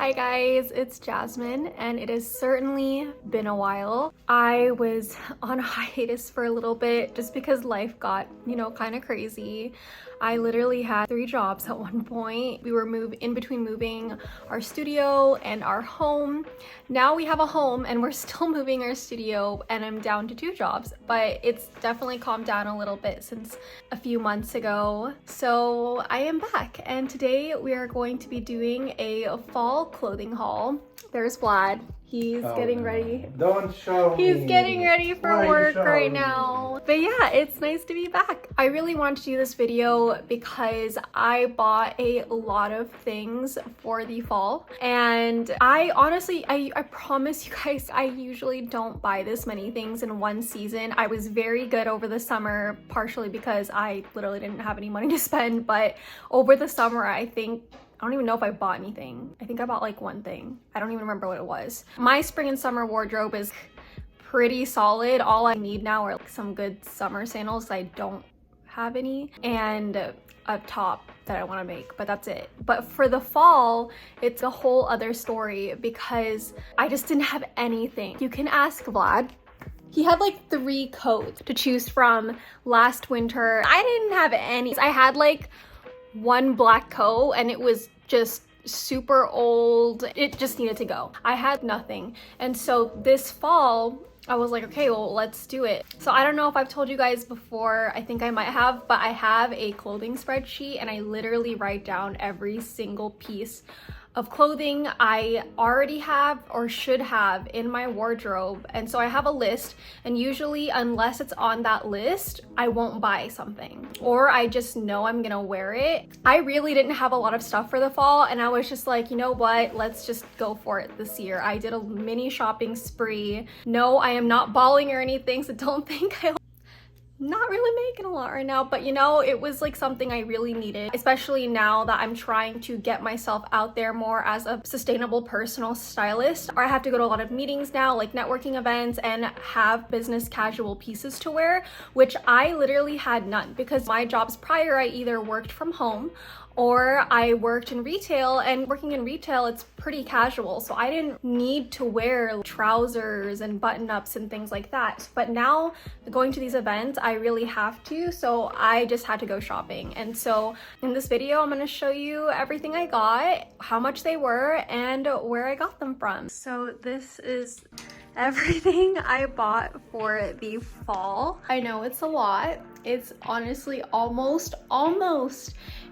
Hi guys, it's Jasmine, and it has certainly been a while. I was on hiatus for a little bit just because life got, kind of crazy. I literally had 3 jobs at one point. We were in between moving our studio and our home. Now we have a home and we're still moving our studio, and I'm down to 2 jobs, but it's definitely calmed down a little bit since a few months ago. So I am back, and today we are going to be doing a fall clothing haul. There's Vlad. He's getting ready. Don't show me. He's getting ready for work right now. But yeah, it's nice to be back. I really wanted to do this video because I bought a lot of things for the fall. And I honestly, I promise you guys, I usually don't buy this many things in one season. I was very good over the summer, partially because I literally didn't have any money to spend. But over the summer, I don't even know if I bought anything. I think I bought like one thing. I don't even remember what it was. My spring and summer wardrobe is pretty solid. All I need now are like some good summer sandals. I don't have any, and a top that I want to make, but that's it. But for the fall, it's a whole other story because I just didn't have anything. You can ask Vlad. He had like 3 coats to choose from last winter. I didn't have any. I had like 1 black coat and it was just super old. It just needed to go. I had nothing. And so this fall, I was like, okay, well, let's do it. So I don't know if I've told you guys before, I think I might have, but I have a clothing spreadsheet and I literally write down every single piece of clothing I already have or should have in my wardrobe. And so I have a list, and usually unless it's on that list, I won't buy something, or I just know I'm gonna wear it. I really didn't have a lot of stuff for the fall, and I was just like, you know what, let's just go for it this year. I did a mini shopping spree. No, I am not bawling or anything, so don't think not really making a lot right now, but it was like something I really needed, especially now that I'm trying to get myself out there more as a sustainable personal stylist. I have to go to a lot of meetings now, like networking events, and have business casual pieces to wear, which I literally had none because my jobs prior, I either worked from home or I worked in retail, and working in retail, it's pretty casual. So I didn't need to wear trousers and button-ups and things like that. But now going to these events, I really have to. So I just had to go shopping. And so in this video, I'm gonna show you everything I got, how much they were, and where I got them from. So this is everything I bought for the fall. I know it's a lot. It's honestly almost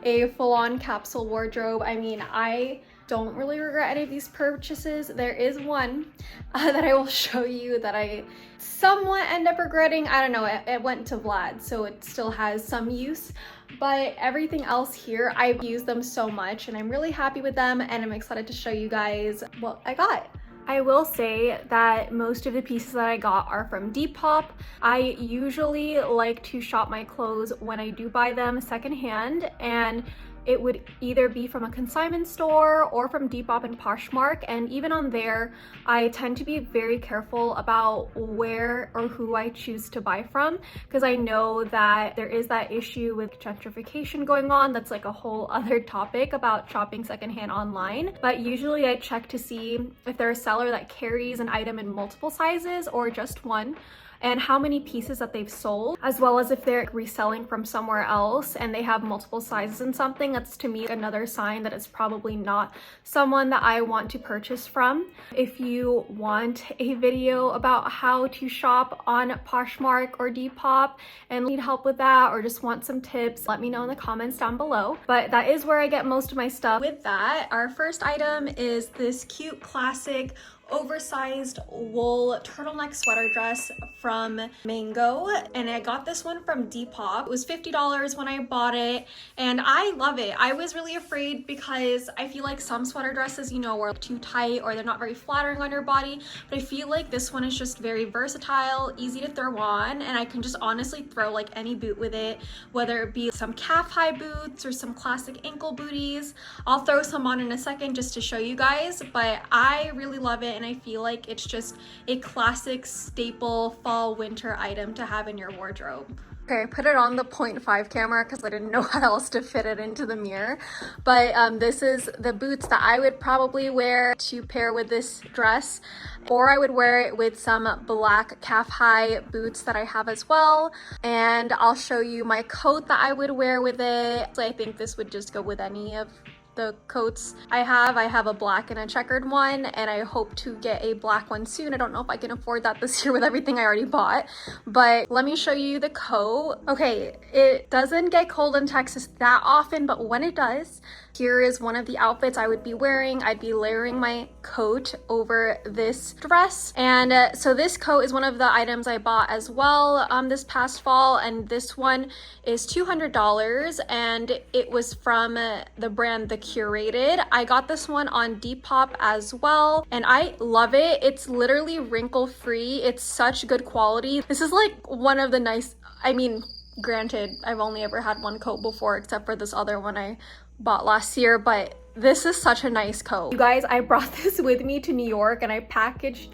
a full-on capsule wardrobe. I mean, I don't really regret any of these purchases. There is one that I will show you that I somewhat end up regretting. I don't know, it went to Vlad, so it still has some use. But everything else here, I've used them so much and I'm really happy with them, and I'm excited to show you guys what I got. I will say that most of the pieces that I got are from Depop. I usually like to shop my clothes when I do buy them secondhand, and it would either be from a consignment store or from Depop and POSHMARK. And even on there, I tend to be very careful about where or who I choose to buy from, because I know that there is that issue with gentrification going on. That's like a whole other topic about shopping secondhand online. But usually I check to see if there's a seller that carries an item in multiple sizes or just one, and how many pieces that they've sold, as well as if they're reselling from somewhere else and they have multiple sizes in something. That's to me another sign that it's probably not someone that I want to purchase from. If you want a video about how to shop on POSHMARK or Depop and need help with that, or just want some tips, let me know in the comments down below. But that is where I get most of my stuff. With that, our first item is this cute classic oversized wool turtleneck sweater dress from Mango, and I got this one from Depop. It was $50 when I bought it, and I love it. I was really afraid because I feel like some sweater dresses, are too tight or they're not very flattering on your body, but I feel like this one is just very versatile, easy to throw on, and I can just honestly throw like any boot with it, whether it be some calf high boots or some classic ankle booties. I'll throw some on in a second just to show you guys, but I really love it, and I feel like it's just a classic staple fall winter item to have in your wardrobe. Okay, I put it on the 0.5 camera because I didn't know how else to fit it into the mirror. But this is the boots that I would probably wear to pair with this dress, or I would wear it with some black calf-high boots that I have as well. And I'll show you my coat that I would wear with it. So I think this would just go with any of the coats I have a black and a checkered one, and I hope to get a black one soon. I don't know if I can afford that this year with everything I already bought, but let me show you the coat. Okay, it doesn't get cold in Texas that often, but when it does, here is one of the outfits I would be wearing. I'd be layering my coat over this dress. And so this coat is one of the items I bought as well this past fall, and this one is $200, and it was from the brand The Curated. I got this one on Depop as well, and I love it. It's literally wrinkle free. It's such good quality. This is like one of the nice, I mean, granted, I've only ever had one coat before except for this other one I bought last year, but this is such a nice coat. You guys, I brought this with me to New York, and I packed it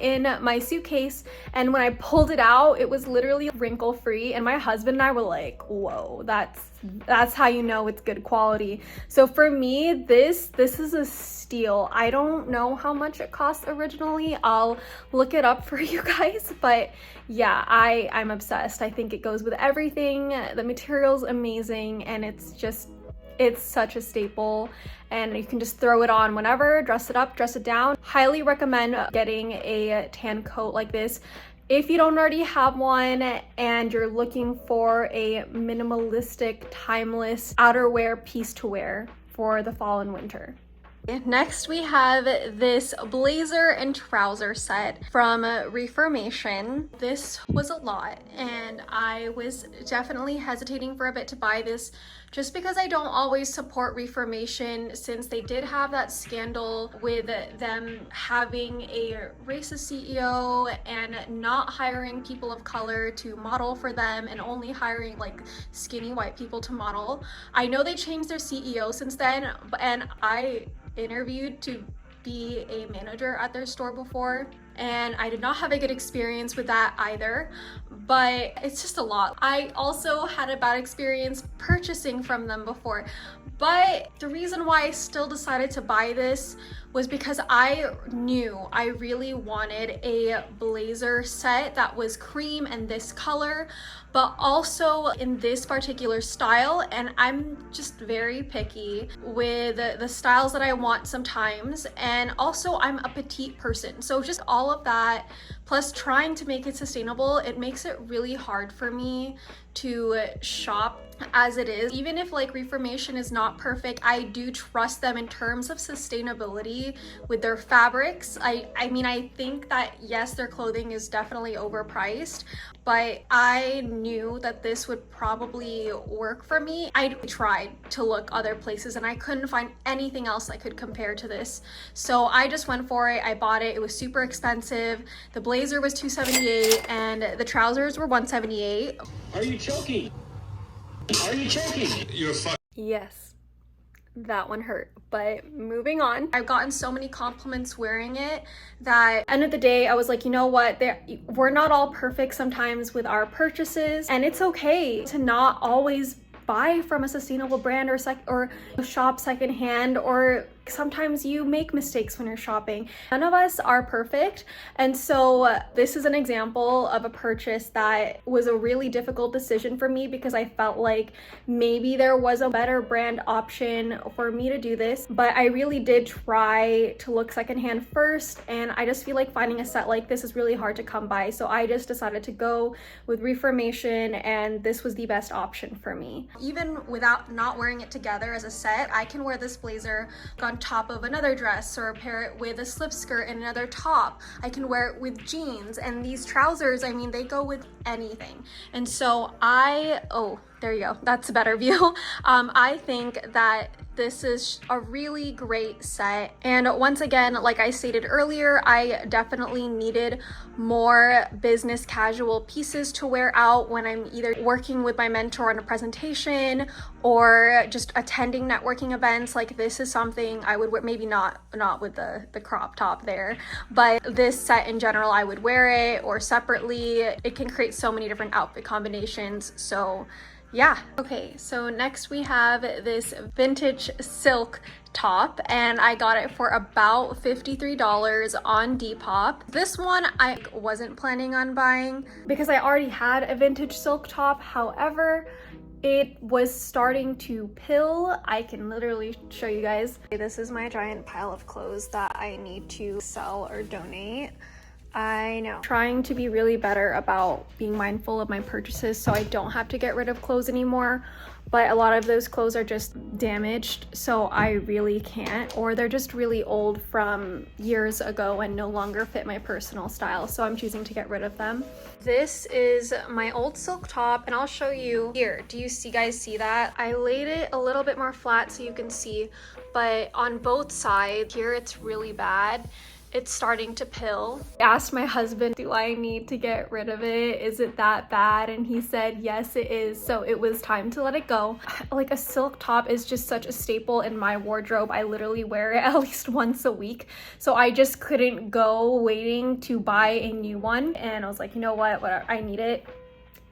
in my suitcase, and when I pulled it out, it was literally wrinkle free, and my husband and I were like, whoa, that's how you know it's good quality. So for me, this is a steal. I don't know how much it cost originally. I'll look it up for you guys, but yeah, I'm obsessed. I think it goes with everything. The material's amazing, and it's such a staple, and you can just throw it on whenever, dress it up, dress it down. Highly recommend getting a tan coat like this if you don't already have one and you're looking for a minimalistic, timeless outerwear piece to wear for the fall and winter. Next, we have this blazer and trouser set from Reformation. This was a lot, and I was definitely hesitating for a bit to buy this just because I don't always support Reformation, since they did have that scandal with them having a racist CEO and not hiring people of color to model for them and only hiring like skinny white people to model. I know they changed their CEO since then, and I interviewed to be a manager at their store before, and I did not have a good experience with that either, but it's just a lot. I also had a bad experience purchasing from them before, but the reason why I still decided to buy this was because I knew I really wanted a blazer set that was cream and this color, but also in this particular style, and I'm just very picky with the styles that I want sometimes, and also I'm a petite person, so just all of that plus trying to make it sustainable, it makes it really hard for me to shop as it is. Even if like Reformation is not perfect, I do trust them in terms of sustainability with their fabrics. I mean, I think that yes, their clothing is definitely overpriced, but I knew that this would probably work for me. I tried to look other places and I couldn't find anything else that could compare to this. So I just went for it. I bought it. It was super expensive. The blazer was $278 and the trousers were $178. Are you choking? Are you choking? You're fucking. Yes, that one hurt, but moving on. I've gotten so many compliments wearing it that end of the day, I was like, you know what? We're not all perfect sometimes with our purchases, and it's okay to not always buy from a sustainable brand or shop secondhand, or sometimes you make mistakes when you're shopping. None of us are perfect, and so this is an example of a purchase that was a really difficult decision for me because I felt like maybe there was a better brand option for me to do this, but I really did try to look secondhand first, and I just feel like finding a set like this is really hard to come by, so I just decided to go with Reformation, and this was the best option for me. Even without not wearing it together as a set, I can wear this blazer on top of another dress, or pair it with a slip skirt and another top. I can wear it with jeans, and these trousers, I mean, they go with anything. And so there you go, that's a better view. I think that this is a really great set, and once again, like I stated earlier, I definitely needed more business casual pieces to wear out when I'm either working with my mentor on a presentation or just attending networking events. Like, this is something I would wear, maybe not with the crop top there, but this set in general, I would wear it or separately. It can create so many different outfit combinations, so yeah. Okay, so next we have this vintage silk top, and I got it for about $53 on Depop. This one I wasn't planning on buying because I already had a vintage silk top. However, it was starting to pill. I can literally show you guys. This is my giant pile of clothes that I need to sell or donate. I know. Trying to be really better about being mindful of my purchases so I don't have to get rid of clothes anymore, but a lot of those clothes are just damaged, so I really can't, or they're just really old from years ago and no longer fit my personal style, so I'm choosing to get rid of them. This is my old silk top, and I'll show you here. Do you guys see that? I laid it a little bit more flat so you can see, but on both sides here it's really bad. It's starting to pill. I asked my husband, do I need to get rid of it? Is it that bad? And he said, yes, it is. So it was time to let it go. Like, a silk top is just such a staple in my wardrobe. I literally wear it at least once a week. So I just couldn't go waiting to buy a new one. And I was like, you know what, whatever, I need it.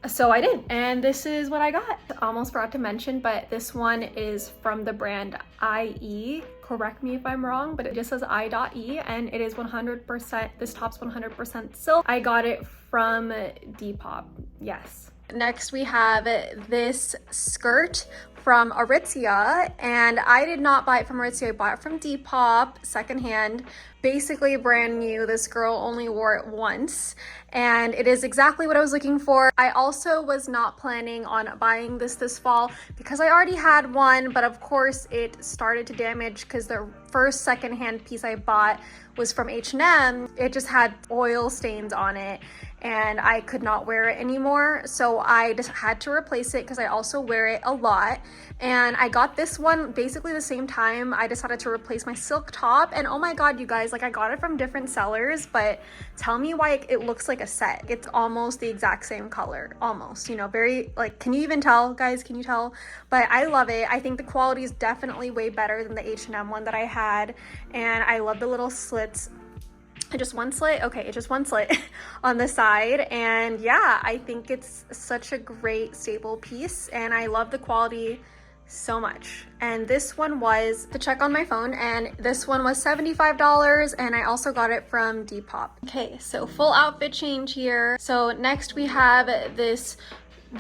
So I did, and this is what I got. Almost forgot to mention, but this one is from the brand IE. Correct me if I'm wrong, but it just says I.E, and it is 100%, this top's 100% silk. I got it from Depop, yes. Next we have this skirt from Aritzia, and I did not buy it from Aritzia, I bought it from Depop, secondhand. Basically brand new. This girl only wore it once, and it is exactly what I was looking for. I also was not planning on buying this fall because I already had one, but of course it started to damage because the first secondhand piece I bought was from H&M. It just had oil stains on it, and I could not wear it anymore, so I just had to replace it because I also wear it a lot. And I got this one basically the same time I decided to replace my silk top, and oh my god, you guys, like, I got it from different sellers, but tell me why it looks like a set. It's almost the exact same color, almost, you know, very, like, can you even tell, guys? Can you tell? But I love it. I think the quality is definitely way better than the H&M one that I had, and I love the little slits. Just one slit? Okay, it's just one slit on the side, and yeah, I think it's such a great staple piece, and I love the quality so much. And this one was, to check on my phone, and this one was $75, and I also got it from Depop. Okay, so full outfit change here. So next we have this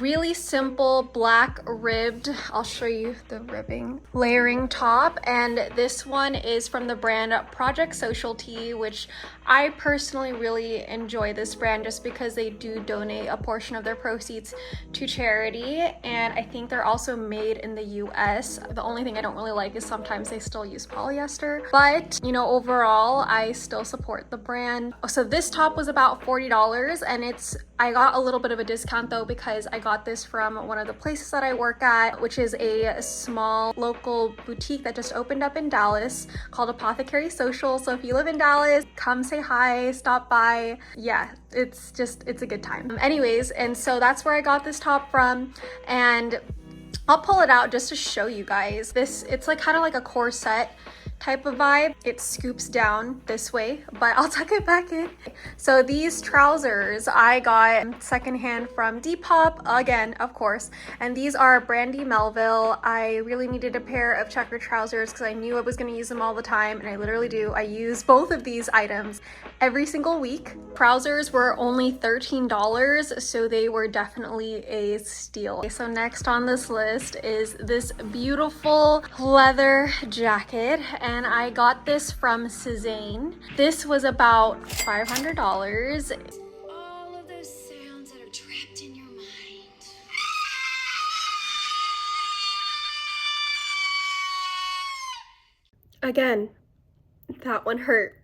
really simple black ribbed, I'll show you the ribbing, layering top, and this one is from the brand Project Socialty, which I personally really enjoy this brand just because they do donate a portion of their proceeds to charity, and I think they're also made in the US. The only thing I don't really like is sometimes they still use polyester, but you know, overall I still support the brand. So this top was about $40, and I got a little bit of a discount though because I got this from one of the places that I work at, which is a small local boutique that just opened up in Dallas called Apothecary Social. So if you live in Dallas, come say hi, stop by. Yeah, it's a good time. Anyways, and so that's where I got this top from, and I'll pull it out just to show you guys. It's like kind of like a corset type of vibe. It scoops down this way, but I'll tuck it back in. So these trousers I got secondhand from Depop, again, of course, and these are Brandy Melville. I really needed a pair of checker trousers because I knew I was going to use them all the time, and I literally do. I use both of these items every single week. Trousers were only $13, so they were definitely a steal. Okay, so next on this list is this beautiful leather jacket, and I got this from Suzanne. This was about $500. All of those sounds that are trapped in your mind. Again, that one hurt.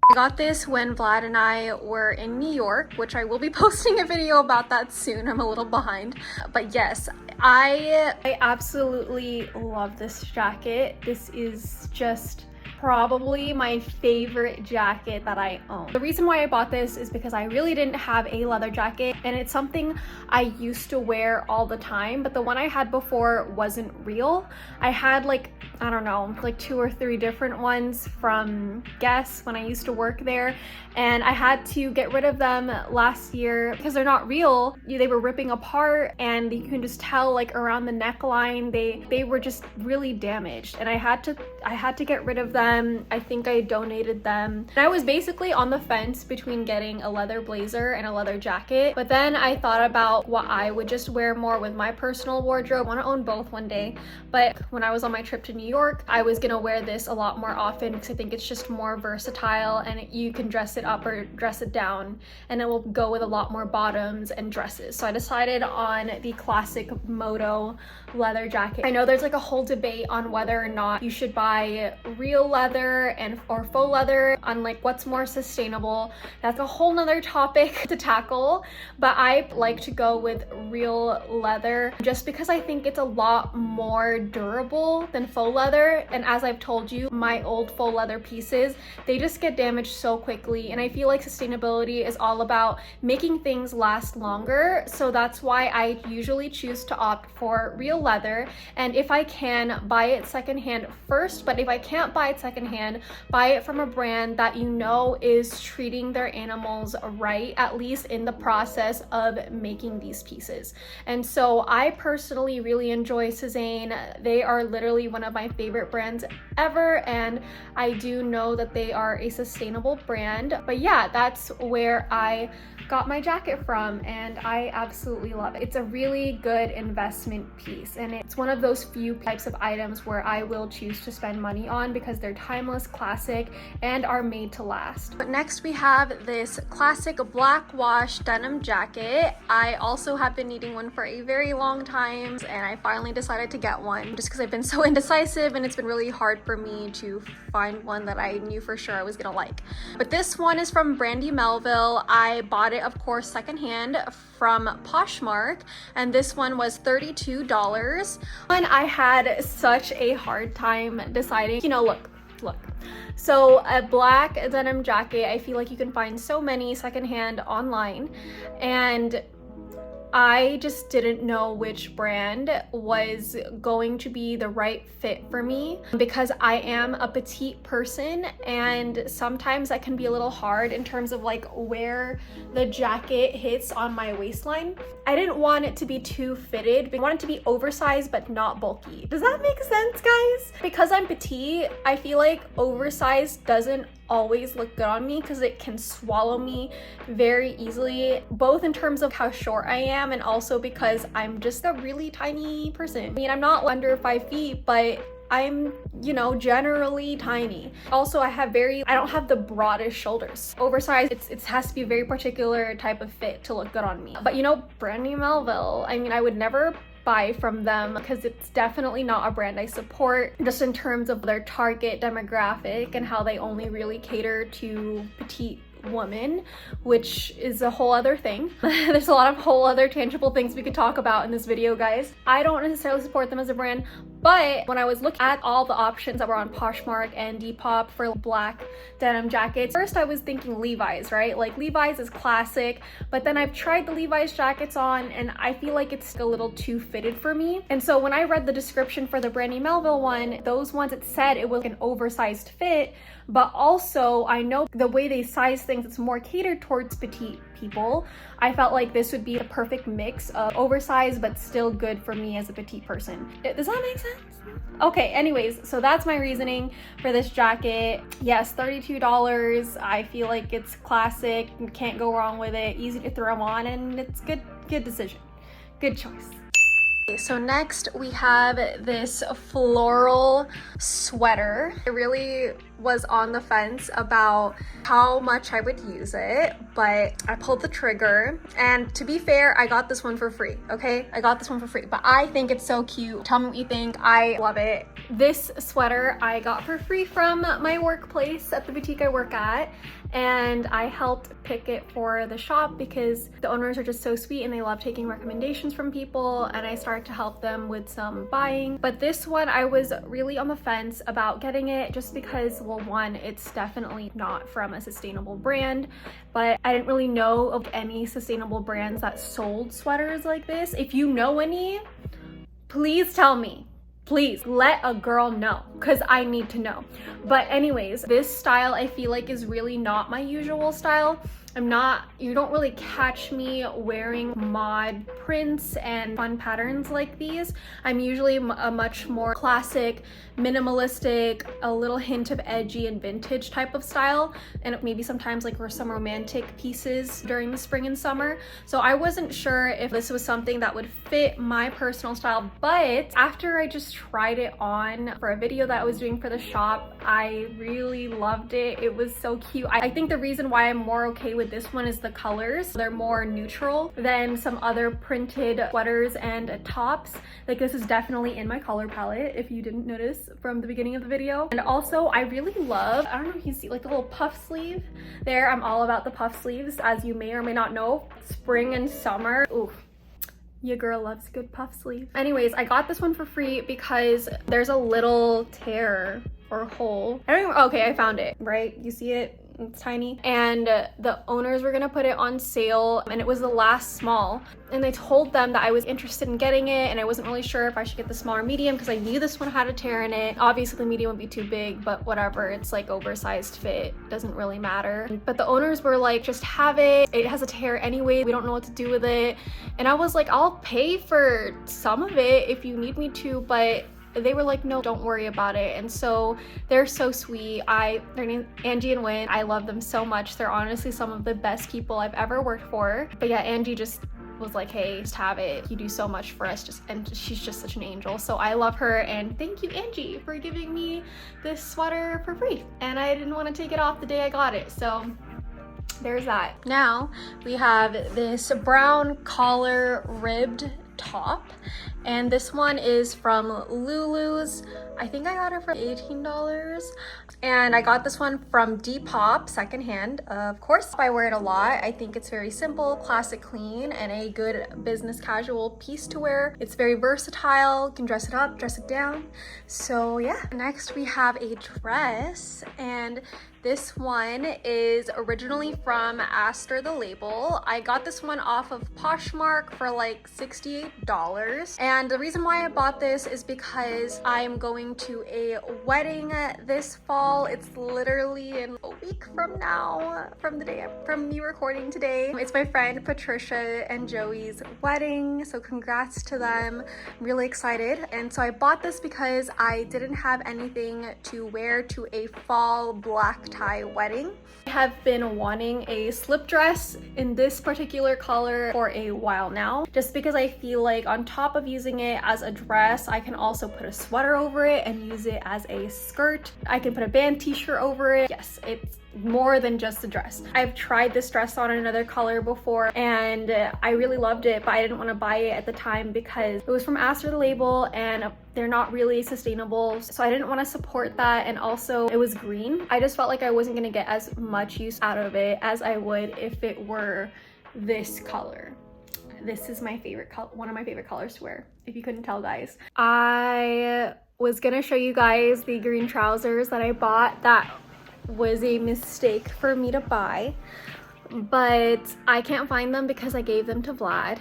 I got this when Vlad and I were in New York, which I will be posting a video about that soon. I'm a little behind. But yes, I absolutely love this jacket. This is just probably my favorite jacket that I own. The reason why I bought this is because I really didn't have a leather jacket, and it's something I used to wear all the time, but the one I had before wasn't real. I had like, I don't know, like 2 or 3 different ones from Guess when I used to work there, and I had to get rid of them last year because they're not real. They were ripping apart, and you can just tell like around the neckline they were just really damaged, and I had to get rid of them. I think I donated them. And I was basically on the fence between getting a leather blazer and a leather jacket, but then I thought about what I would just wear more with my personal wardrobe. I want to own both one day, but when I was on my trip to New York, I was gonna wear this a lot more often because I think it's just more versatile, and you can dress it up or dress it down, and it will go with a lot more bottoms and dresses. So I decided on the classic Moto leather jacket. I know there's like a whole debate on whether or not you should buy real leather or faux leather, on like what's more sustainable. That's a whole nother topic to tackle, but I like to go with real leather just because I think it's a lot more durable than faux leather. And as I've told you, my old faux leather pieces, they just get damaged so quickly, and I feel like sustainability is all about making things last longer. So that's why I usually choose to opt for real leather, and if I can, buy it secondhand first. But if I can't buy it secondhand, buy it from a brand that you know is treating their animals right, at least in the process of making these pieces. And so I personally really enjoy Suzanne. They are literally one of my favorite brands ever, and I do know that they are a sustainable brand. But yeah, that's where I got my jacket from, and I absolutely love it. It's a really good investment piece, and it's one of those few types of items where I will choose to spend money on because they're timeless, classic, and are made to last. But next we have this classic black wash denim jacket. I also have been needing one for a very long time, and I finally decided to get one just because I've been so indecisive, and it's been really hard for me to find one that I knew for sure I was gonna like. But this one is from Brandy Melville. I bought it, of course, secondhand from POSHMARK, and this one was $32. And I had such a hard time deciding, you know, look. So a black denim jacket, I feel like you can find so many secondhand online, and I just didn't know which brand was going to be the right fit for me because I am a petite person, and sometimes that can be a little hard in terms of like where the jacket hits on my waistline. I didn't want it to be too fitted. I want it to be oversized but not bulky. Does that make sense, guys? Because I'm petite, I feel like oversized doesn't always look good on me because it can swallow me very easily, both in terms of how short I am and also because I'm just a really tiny person. I mean, I'm not under 5 feet, but I'm, you know, generally tiny. Also, I don't have the broadest shoulders. Oversized, it has to be a very particular type of fit to look good on me. But you know, Brandy Melville, I mean, I would never buy from them because it's definitely not a brand I support, just in terms of their target demographic and how they only really cater to petite woman, which is a whole other thing. There's a lot of whole other tangible things we could talk about in this video, guys. I don't necessarily support them as a brand, but when I was looking at all the options that were on Poshmark and Depop for black denim jackets, first I was thinking Levi's, right? Like Levi's is classic, but then I've tried the Levi's jackets on and I feel like it's a little too fitted for me. And so when I read the description for the Brandy Melville one, those ones, it said it was an oversized fit, but also I know the way they size things, it's more catered towards petite people. I felt like this would be the perfect mix of oversized but still good for me as a petite person. Does that make sense? Okay, anyways, so that's my reasoning for this jacket. Yes, $32. I feel like it's classic. You can't go wrong with it. Easy to throw on, and it's good decision. Good choice. Okay, so next we have this floral sweater. I really was on the fence about how much I would use it, but I pulled the trigger. And to be fair, I got this one for free, okay? I got this one for free, but I think it's so cute. Tell me what you think. I love it. This sweater I got for free from my workplace at the boutique I work at, and I helped pick it for the shop because the owners are just so sweet and they love taking recommendations from people, and I started to help them with some buying. But this one, I was really on the fence about getting it just because, well, one, it's definitely not from a sustainable brand, but I didn't really know of any sustainable brands that sold sweaters like this. If you know any, please tell me. Please let a girl know, because I need to know. But anyways, this style I feel like is really not my usual style. You don't really catch me wearing mod prints and fun patterns like these. I'm usually a much more classic, minimalistic, a little hint of edgy and vintage type of style, and maybe sometimes like wear some romantic pieces during the spring and summer. So I wasn't sure if this was something that would fit my personal style, but after I just tried it on for a video that I was doing for the shop, I really loved it. It was so cute. I think the reason why I'm more okay with this one is the colors. They're more neutral than some other printed sweaters and tops. Like, this is definitely in my color palette, if you didn't notice from the beginning of the video. And also, I really love, I don't know if you see like the little puff sleeve there. I'm all about the puff sleeves, as you may or may not know. Spring and summer, ooh, your girl loves a good puff sleeve. Anyways, I got this one for free because there's a little tear or hole. I don't even, okay, I found it, right? You see it? It's tiny. And the owners were gonna put it on sale, and it was the last small. And I told them that I was interested in getting it, and I wasn't really sure if I should get the small or medium because I knew this one had a tear in it. Obviously the medium would be too big, but whatever, it's like oversized fit, doesn't really matter. But the owners were like, just have it. It has a tear anyway. We don't know what to do with it. And I was like, I'll pay for some of it if you need me to, but they were like, no, don't worry about it. And so they're so sweet. Their name Angie and Wynn. I love them so much. They're honestly some of the best people I've ever worked for. But yeah, Angie just was like, hey, just have it. You do so much for us, and she's just such an angel. So I love her, and thank you, Angie, for giving me this sweater for free. And I didn't want to take it off the day I got it. So there's that. Now we have this brown collar ribbed top, and this one is from Lulu's. I think I got it for $18, and I got this one from Depop secondhand. Of course, I wear it a lot. I think it's very simple, classic, clean, and a good business casual piece to wear. It's very versatile. You can dress it up, dress it down. So yeah. Next we have a dress, and this one is originally from Aster the Label. I got this one off of POSHMARK for like $68. And the reason why I bought this is because I'm going to a wedding this fall. It's literally in a week from now, from me recording today. It's my friend Patricia and Joey's wedding, so congrats to them. I'm really excited. And so I bought this because I didn't have anything to wear to a fall black tie wedding. I have been wanting a slip dress in this particular color for a while now, just because I feel like on top of using it as a dress, I can also put a sweater over it and use it as a skirt. I can put a band t-shirt over it. Yes, it's more than just a dress. I've tried this dress on another color before, and I really loved it, but I didn't want to buy it at the time because it was from Aster the Label and they're not really sustainable, so I didn't want to support that. And also it was green. I just felt like I wasn't going to get as much use out of it as I would if it were this color. This is my favorite color, one of my favorite colors to wear, if you couldn't tell, guys. I was gonna show you guys the green trousers that I bought. That was a mistake for me to buy, but I can't find them because I gave them to Vlad.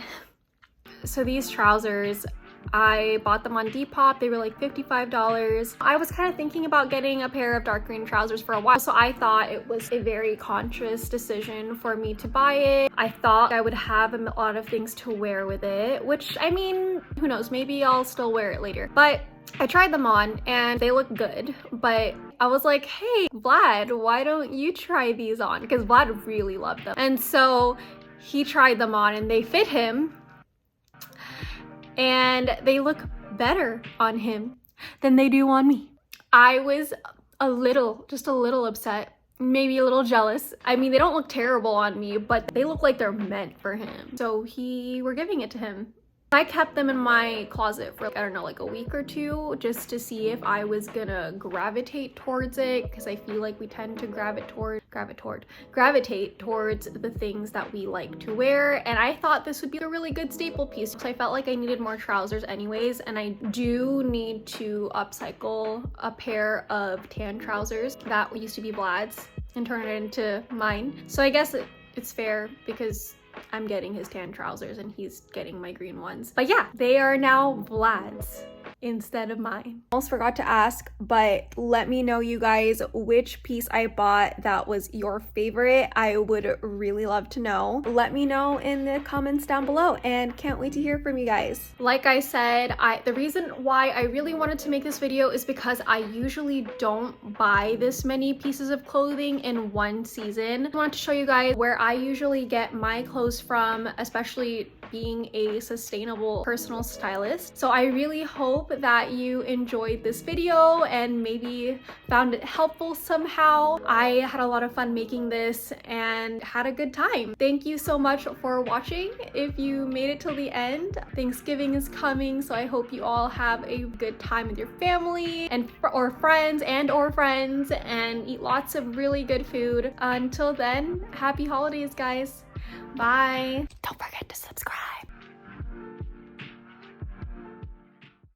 So these trousers, I bought them on Depop. They were like $55. I was kind of thinking about getting a pair of dark green trousers for a while, so I thought it was a very conscious decision for me to buy it. I thought I would have a lot of things to wear with it, which, I mean, who knows, maybe I'll still wear it later. But I tried them on and they look good, but I was like, hey, Vlad, why don't you try these on? Because Vlad really loved them. And so he tried them on and they fit him, and they look better on him than they do on me. I was just a little upset, maybe a little jealous. I mean, they don't look terrible on me, but they look like they're meant for him. So we're giving it to him. I kept them in my closet for, I don't know, like a week or two, just to see if I was gonna gravitate towards it, because I feel like we tend to gravitate towards the things that we like to wear. And I thought this would be a really good staple piece, so I felt like I needed more trousers anyways, and I do need to upcycle a pair of tan trousers that used to be Vlad's and turn it into mine. So I guess it's fair because I'm getting his tan trousers and he's getting my green ones. But yeah, they are now Vlad's instead of mine. Almost forgot to ask, but let me know, you guys, which piece I bought that was your favorite. I would really love to know. Let me know in the comments down below, and can't wait to hear from you guys. Like I said, the reason why I really wanted to make this video is because I usually don't buy this many pieces of clothing in one season. I want to show you guys where I usually get my clothes from, especially being a sustainable personal stylist. So I really hope that you enjoyed this video and maybe found it helpful somehow. I had a lot of fun making this and had a good time. Thank you so much for watching. If you made it till the end, Thanksgiving is coming, so I hope you all have a good time with your family or friends and eat lots of really good food. Until then, happy holidays, guys. Bye. Don't forget to subscribe.